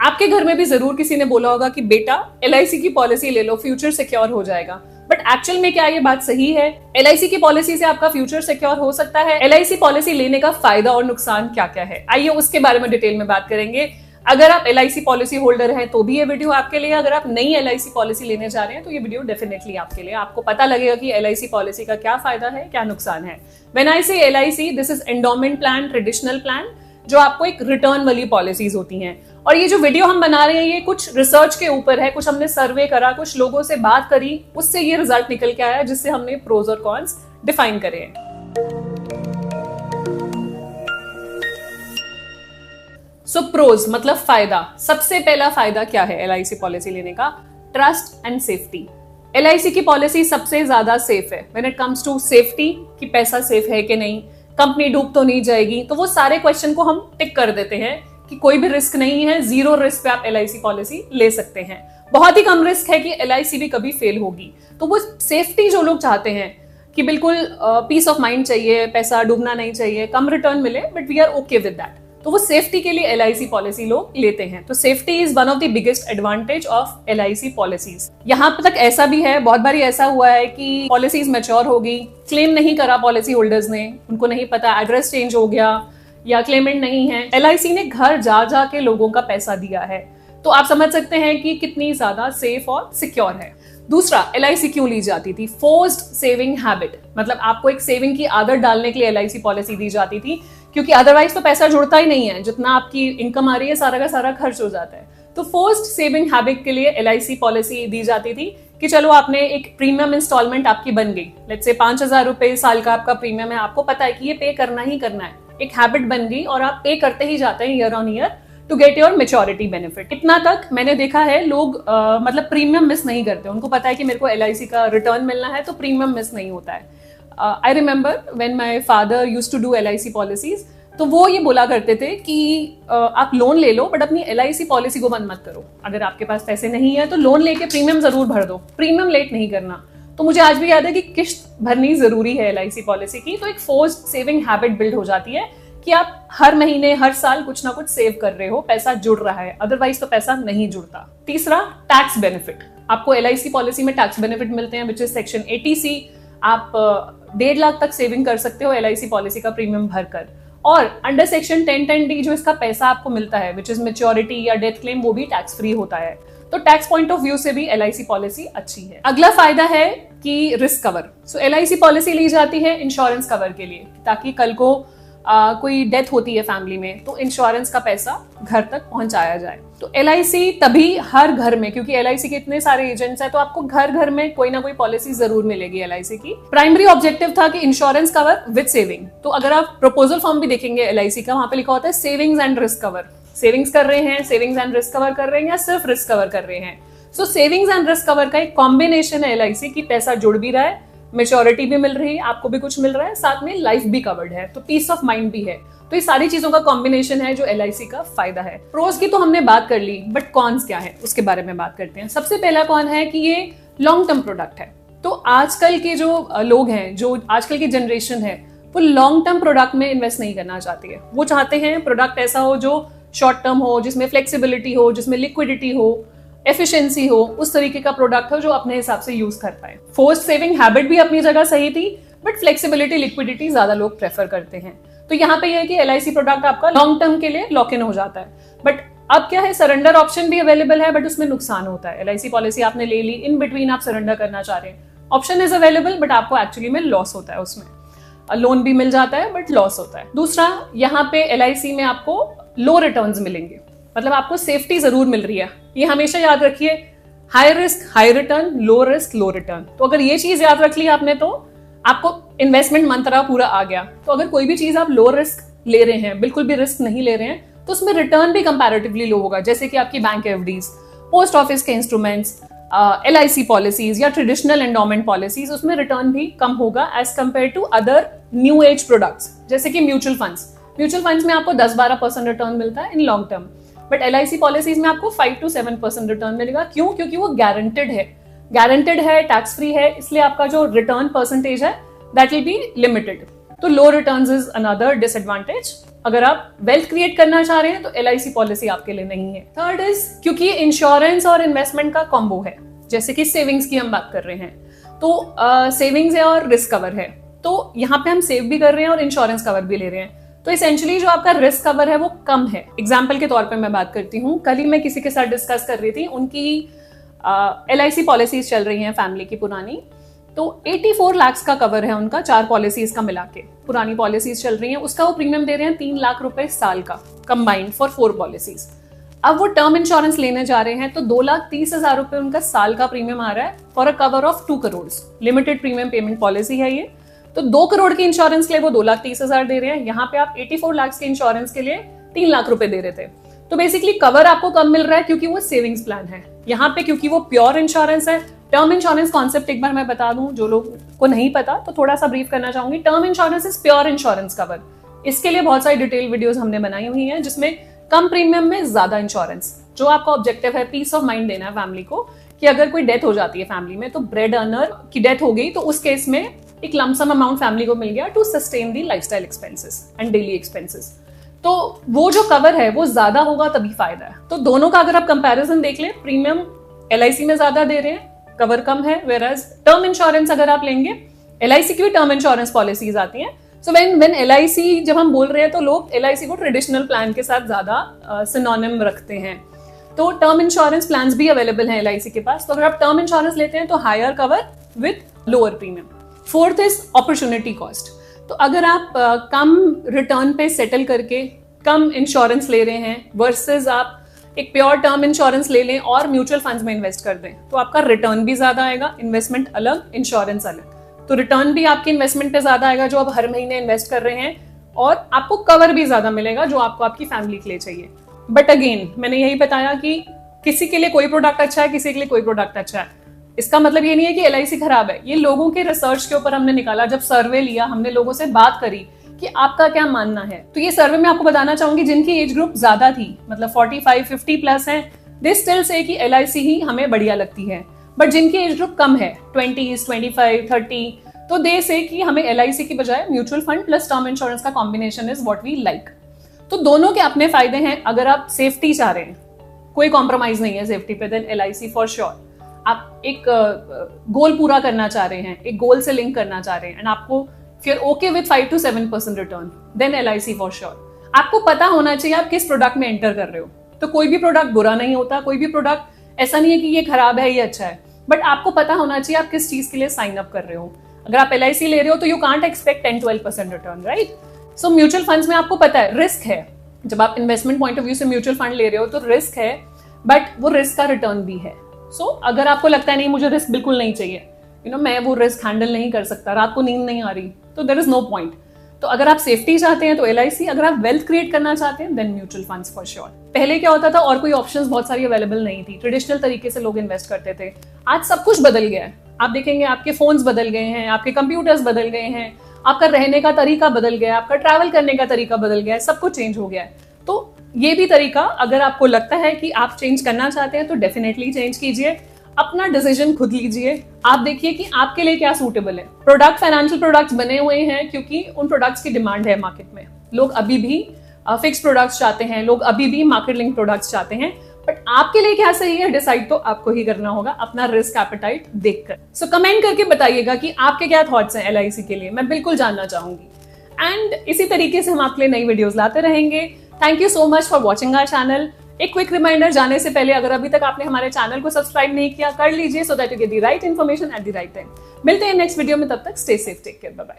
आपके घर में भी जरूर किसी ने बोला होगा कि बेटा LIC की पॉलिसी ले लो, फ्यूचर सिक्योर हो जाएगा। बट एक्चुअल में क्या ये बात सही है? LIC की पॉलिसी से आपका फ्यूचर सिक्योर हो सकता है? LIC पॉलिसी लेने का फायदा और नुकसान क्या क्या है, आइए उसके बारे में डिटेल में बात करेंगे। अगर आप LIC पॉलिसी होल्डर हैं तो भी ये वीडियो आपके लिए, अगर आप नई LIC पॉलिसी लेने जा रहे हैं तो ये वीडियो डेफिनेटली आपके लिए। आपको पता लगेगा कि LIC पॉलिसी का क्या फायदा है, क्या नुकसान है। व्हेन आई से LIC, this is endowment plan, traditional plan, जो आपको एक रिटर्न वाली पॉलिसीज होती हैं। और ये जो वीडियो हम बना रहे हैं ये कुछ रिसर्च के ऊपर है, कुछ हमने सर्वे करा, कुछ लोगों से बात करी, उससे ये रिजल्ट निकल के आया जिससे हमने प्रोज और कॉन्स डिफाइन करे हैं। सो प्रोज मतलब फायदा। सबसे पहला फायदा क्या है LIC पॉलिसी लेने का? Trust and safety. LIC की पॉलिसी सबसे ज्यादा सेफ है when it comes to safety, कि पैसा सेफ है कि नहीं, कंपनी डूब तो नहीं जाएगी। तो वो सारे क्वेश्चन को हम टिक कर देते हैं कि कोई भी रिस्क नहीं है, जीरो रिस्क पे आप LIC पॉलिसी ले सकते हैं। बहुत ही कम रिस्क है कि LIC भी कभी फेल होगी। तो वो सेफ्टी जो लोग चाहते हैं कि बिल्कुल पीस ऑफ माइंड चाहिए, पैसा डूबना नहीं चाहिए, कम रिटर्न मिले but we are okay with that, तो वो सेफ्टी के लिए LIC पॉलिसी लोग लेते हैं। तो safety is one of the biggest advantage of LIC policies. यहाँ तक ऐसा भी है, बहुत बार ऐसा हुआ है कि पॉलिसीज मैच्योर हो गई, क्लेम नहीं करा पॉलिसी होल्डर्स ने, उनको नहीं पता, एड्रेस चेंज हो गया या क्लेमेंट नहीं है, LIC ने घर जा जा के लोगों का पैसा दिया है। तो आप समझ सकते हैं कि कितनी ज्यादा सेफ और सिक्योर है। दूसरा, LIC क्यों ली जाती थी? फोर्स्ड सेविंग हैबिट, मतलब आपको एक सेविंग की आदत डालने के लिए LIC पॉलिसी दी जाती थी, क्योंकि अदरवाइज तो पैसा जुड़ता ही नहीं है, जितना आपकी इनकम आ रही है सारा का सारा खर्च हो जाता है। तो फोर्स्ड सेविंग हैबिट के लिए LIC पॉलिसी दी जाती थी कि चलो आपने एक प्रीमियम इंस्टॉलमेंट आपकी बन गई, लेट्स से 5,000 रुपए साल का आपका प्रीमियम है, आपको पता है कि ये पे करना ही करना है, एक हैबिट बन गई और आप पे करते ही जाते हैं year on year to get your maturity benefit. इतना तक मैंने देखा है लोग मतलब प्रीमियम मिस नहीं करते, उनको पता है कि मेरे को LIC का रिटर्न मिलना है तो प्रीमियम मिस नहीं होता है। I remember when my father used to do LIC policies, तो वो ये बोला करते थे कि आप लोन ले लो बट अपनी LIC पॉलिसी को बंद मत करो। अगर आपके पास पैसे नहीं है तो लोन लेके प्रीमियम जरूर भर दो, प्रीमियम लेट नहीं करना। तो मुझे आज भी याद है कि किस्त भरनी जरूरी है LIC पॉलिसी की। तो एक फोर्स्ड सेविंग हैबिट बिल्ड हो जाती है कि आप हर महीने हर साल कुछ ना कुछ सेव कर रहे हो, पैसा जुड़ रहा है, अदरवाइज तो पैसा नहीं जुड़ता। तीसरा, टैक्स बेनिफिट। आपको LIC पॉलिसी में टैक्स बेनिफिट मिलते हैं विच इज सेक्शन 80C। आप 1.5 लाख तक सेविंग कर सकते हो LIC पॉलिसी का प्रीमियम भरकर। और अंडर सेक्शन 1010D जो इसका पैसा आपको मिलता है विच इज मेच्योरिटी या डेथ क्लेम, वो भी टैक्स फ्री होता है। तो टैक्स पॉइंट ऑफ व्यू से भी LIC पॉलिसी अच्छी है। अगला फायदा है कि रिस्क कवर। सो LIC पॉलिसी ली जाती है इंश्योरेंस कवर के लिए, ताकि कल को कोई डेथ होती है फैमिली में तो इंश्योरेंस का पैसा घर तक पहुंचाया जाए। तो LIC तभी हर घर में, क्योंकि LIC के इतने सारे एजेंट्स हैं तो आपको घर घर में कोई ना कोई पॉलिसी जरूर मिलेगी LIC की। प्राइमरी ऑब्जेक्टिव था कि इंश्योरेंस कवर विद सेविंग। तो अगर आप प्रपोजल फॉर्म भी देखेंगे LIC का, वहां पे लिखा होता है savings and risk cover. Savings कर रहे हैं, सेविंग्स एंड रिस्क कवर कर रहे हैं, या सिर्फ रिस्क कवर कर रहे हैं। सो सेविंग्स एंड रिस्क कवर का एक कॉम्बिनेशन है LIC की, पैसा जुड़ भी रहा है, मेच्योरिटी भी मिल रही है, आपको भी कुछ मिल रहा है, साथ में लाइफ भी कवर्ड है, तो पीस ऑफ माइंड भी है। तो ये सारी चीजों का कॉम्बिनेशन है जो LIC का फायदा है। प्रोज की तो हमने बात कर ली, बट कॉन्स क्या है उसके बारे में बात करते हैं। सबसे पहला कॉन है कि ये लॉन्ग टर्म प्रोडक्ट है। तो आजकल के जो लोग हैं, जो आजकल की जनरेशन है, वो लॉन्ग टर्म प्रोडक्ट में इन्वेस्ट नहीं करना चाहती है। वो चाहते हैं प्रोडक्ट ऐसा हो जो शॉर्ट टर्म हो, जिसमें फ्लेक्सिबिलिटी हो, जिसमें लिक्विडिटी हो, एफिशिएंसी हो, उस तरीके का प्रोडक्ट हो जो अपने हिसाब से यूज कर पाए। फोर्स्ड सेविंग हैबिट भी अपनी जगह सही थी, बट फ्लेक्सिबिलिटी, लिक्विडिटी ज्यादा लोग प्रेफर करते हैं। तो यहाँ पे यह है कि LIC प्रोडक्ट आपका लॉन्ग टर्म के लिए लॉक इन हो जाता है। बट अब क्या है, सरेंडर ऑप्शन भी अवेलेबल है, बट उसमें नुकसान होता है। LIC पॉलिसी आपने ले ली, इन बिटवीन आप सरेंडर करना चाह रहे हैं, ऑप्शन इज अवेलेबल, बट आपको एक्चुअली में लॉस होता है, उसमें लोन भी मिल जाता है बट लॉस होता है। दूसरा, यहाँ पे LIC में आपको लो रिटर्न्स मिलेंगे, मतलब आपको सेफ्टी जरूर मिल रही है। ये हमेशा याद रखिए, high risk high return, low risk low return. तो अगर ये चीज याद रख ली आपने तो आपको इन्वेस्टमेंट मंत्रा पूरा आ गया। तो अगर कोई भी चीज आप लो रिस्क ले रहे हैं, बिल्कुल भी रिस्क नहीं ले रहे हैं, तो उसमें रिटर्न भी कंपैरेटिवली लो होगा, जैसे कि आपकी बैंक FDs, पोस्ट ऑफिस के इंस्ट्रूमेंट्स, LIC पॉलिसीज या ट्रेडिशनल एंडोमेंट पॉलिसीज, उसमें रिटर्न भी कम होगा as compare to other new age products, जैसे कि म्यूचुअल फंड्स। म्यूचुअल फंड्स में आपको 10-12% रिटर्न मिलता है in long term, but LIC policies में आपको 5 to 7% रिटर्न मिलेगा। क्यों? क्योंकि वो गारंटेड है, टैक्स फ्री है, इसलिए आपका जो रिटर्न परसेंटेज है दैट विल बी लिमिटेड। तो लो रिटर्न्स इज अनदर डिसएडवांटेज अगर आप वेल्थ क्रिएट करना चाह रहे हैं तो LIC पॉलिसी आपके लिए नहीं है। थर्ड इज क्योंकि इंश्योरेंस और इन्वेस्टमेंट का कॉम्बो है, जैसे कि सेविंग्स की हम बात कर रहे हैं, तो सेविंग्स है और रिस्क कवर है, तो यहाँ पे हम सेव भी कर रहे हैं और इंश्योरेंस कवर भी ले रहे हैं। तो इसेंशियली जो आपका रिस्क कवर है वो कम है। एग्जाम्पल के तौर पे मैं बात करती हूँ, कल ही मैं किसी के साथ डिस्कस कर रही थी, उनकी LIC पॉलिसीज चल रही हैं फैमिली की पुरानी, तो 84 लाख का कवर है उनका, 4 पॉलिसीज का मिला के पुरानी पॉलिसीज चल रही हैं, उसका वो प्रीमियम दे रहे हैं 3 लाख रुपए साल का कंबाइंड फॉर 4 पॉलिसीज। अब वो टर्म इंश्योरेंस लेने जा रहे हैं तो 2,30,000 रुपए उनका साल का प्रीमियम आ रहा है for a cover of 2 crore. Limited premium payment policy है ये, तो 2 करोड़ की इंश्योरेंस के लिए वो 2,30,000 दे रहे हैं, यहाँ पे आप 84 लाख के इंश्योरेंस के लिए 3 लाख रुपए दे रहे थे। तो बेसिकली कवर आपको कम मिल रहा है क्योंकि वो सेविंग्स प्लान है। यहाँ पे क्योंकि वो प्योर इंश्योरेंस है, टर्म इंश्योरेंस कॉन्सेप्ट एक बार मैं बता दूं, जो लोग को नहीं पता तो थोड़ा सा ब्रीफ करना चाहूंगी। Term insurance is pure insurance cover. इसके लिए बहुत सारी डिटेल वीडियोस हमने बनाई हुई हैं, जिसमें कम प्रीमियम में ज्यादा इंश्योरेंस, जो आपका ऑब्जेक्टिव है पीस ऑफ माइंड देना है फैमिली को, कि अगर कोई डेथ हो जाती है फैमिली में, तो ब्रेड अर्नर की डेथ हो गई तो उस केस में एक लमसम अमाउंट फैमिली को मिल गया to sustain the lifestyle expenses and daily expenses. तो वो जो कवर है वो ज्यादा होगा तभी फायदा है। तो दोनों का अगर आप कंपैरिजन देख लें, प्रीमियम LIC में ज्यादा दे रहे हैं, कवर कम है, वेराज टर्म इंश्योरेंस अगर आप लेंगे, LIC की भी टर्म इंश्योरेंस पॉलिसीज आती हैं। सो व्हेन LIC जब हम बोल रहे हैं तो लोग LIC को ट्रेडिशनल प्लान के साथ ज्यादा सिनोनिम रखते हैं। तो टर्म इंश्योरेंस प्लान्स भी अवेलेबल हैं LIC के पास। तो अगर आप टर्म इंश्योरेंस लेते हैं तो higher cover with lower premium. Fourth is opportunity cost. तो अगर आप कम रिटर्न पे सेटल करके कम इंश्योरेंस ले रहे हैं वर्सेस आप एक प्योर टर्म इंश्योरेंस ले लें और म्यूचुअल फंड्स में इन्वेस्ट कर दें, तो आपका रिटर्न भी ज्यादा आएगा, इन्वेस्टमेंट अलग, इंश्योरेंस अलग। तो रिटर्न भी आपके इन्वेस्टमेंट पे ज्यादा आएगा जो आप हर महीने इन्वेस्ट कर रहे हैं, और आपको कवर भी ज्यादा मिलेगा जो आपको आपकी फैमिली के लिए चाहिए। बट अगेन मैंने यही बताया कि किसी के लिए कोई प्रोडक्ट अच्छा है, किसी के लिए कोई प्रोडक्ट अच्छा है। इसका मतलब ये नहीं है कि LIC खराब है, ये लोगों के रिसर्च के ऊपर हमने निकाला। जब सर्वे लिया, हमने लोगों से बात करी कि आपका क्या मानना है, तो ये सर्वे में आपको बताना चाहूंगी जिनकी एज ग्रुप ज्यादा थी, मतलब 45-50 प्लस है, दे स्टिल से कि LIC ही हमें बढ़िया लगती है। बट जिनकी एज ग्रुप कम है, 20s, 25, 30, तो दे से कि हमें LIC की बजाय mutual fund plus term insurance का combination is what we like. तो दोनों के अपने फायदे हैं। अगर आप सेफ्टी चाह रहे हैं, कोई कॉम्प्रोमाइज नहीं है सेफ्टी पे, देन LIC फॉर श्योर। आप एक गोल पूरा करना चाह रहे हैं, एक गोल से लिंक करना चाह रहे हैं, एंड आपको फिर okay with 5 to 7% return, then LIC for sure. आपको पता होना चाहिए आप किस प्रोडक्ट में एंटर कर रहे हो। तो कोई भी प्रोडक्ट बुरा नहीं होता, कोई भी प्रोडक्ट ऐसा नहीं है कि ये खराब है, ये अच्छा है, बट आपको पता होना चाहिए आप किस चीज के लिए साइन अप कर रहे हो। अगर आप LIC ले रहे हो तो you can't expect 10-12% return, right. So mutual funds में आपको पता है रिस्क है, जब आप इन्वेस्टमेंट पॉइंट ऑफ व्यू से म्यूचुअल फंड ले रहे हो तो रिस्क है, बट वो रिस्क का रिटर्न भी है। सो अगर आपको लगता है नहीं मुझे रिस्क बिल्कुल नहीं चाहिए, मैं वो रिस्क हैंडल नहीं कर सकता, रात को नींद नहीं आ रही, तो देयर इज नो पॉइंट। तो अगर आप सेफ्टी चाहते हैं तो LIC, अगर आप वेल्थ क्रिएट करना चाहते हैं then mutual funds for sure. पहले क्या होता था, और कोई ऑप्शंस बहुत सारी अवेलेबल नहीं थी, ट्रेडिशनल तरीके से लोग इन्वेस्ट करते थे। आज सब कुछ बदल गया है। आप देखेंगे आपके फोन्स बदल गए हैं, आपके कंप्यूटर्स बदल गए हैं, आपका रहने का तरीका बदल गया है, आपका ट्रैवल करने का तरीका बदल गया है, सब कुछ चेंज हो गया है। तो ये भी तरीका अगर आपको लगता है कि आप चेंज करना चाहते हैं तो डेफिनेटली चेंज कीजिए, अपना डिसीजन खुद लीजिए। आप देखिए कि आपके लिए क्या सूटेबल है। प्रोडक्ट फाइनेंशियल प्रोडक्ट्स बने हुए हैं क्योंकि उन प्रोडक्ट्स की डिमांड है मार्केट में। लोग अभी भी फिक्स प्रोडक्ट्स चाहते हैं, लोग अभी भी मार्केट लिंक प्रोडक्ट्स चाहते हैं, बट आपके लिए क्या सही है डिसाइड तो आपको ही करना होगा अपना रिस्क एपेटाइट देखकर। सो कमेंट करके बताइएगा कि आपके क्या थॉट्स हैं LIC के लिए, मैं बिल्कुल जानना चाहूंगी। एंड इसी तरीके से हम आपके लिए नई वीडियोस लाते रहेंगे। Thank you so much for watching our channel. एक क्विक रिमाइंडर जाने से पहले, अगर अभी तक आपने हमारे चैनल को सब्सक्राइब नहीं किया, कर लीजिए, so that you get the right information at the right time. मिलते हैं नेक्स्ट वीडियो में, तब तक stay safe, take care, bye bye.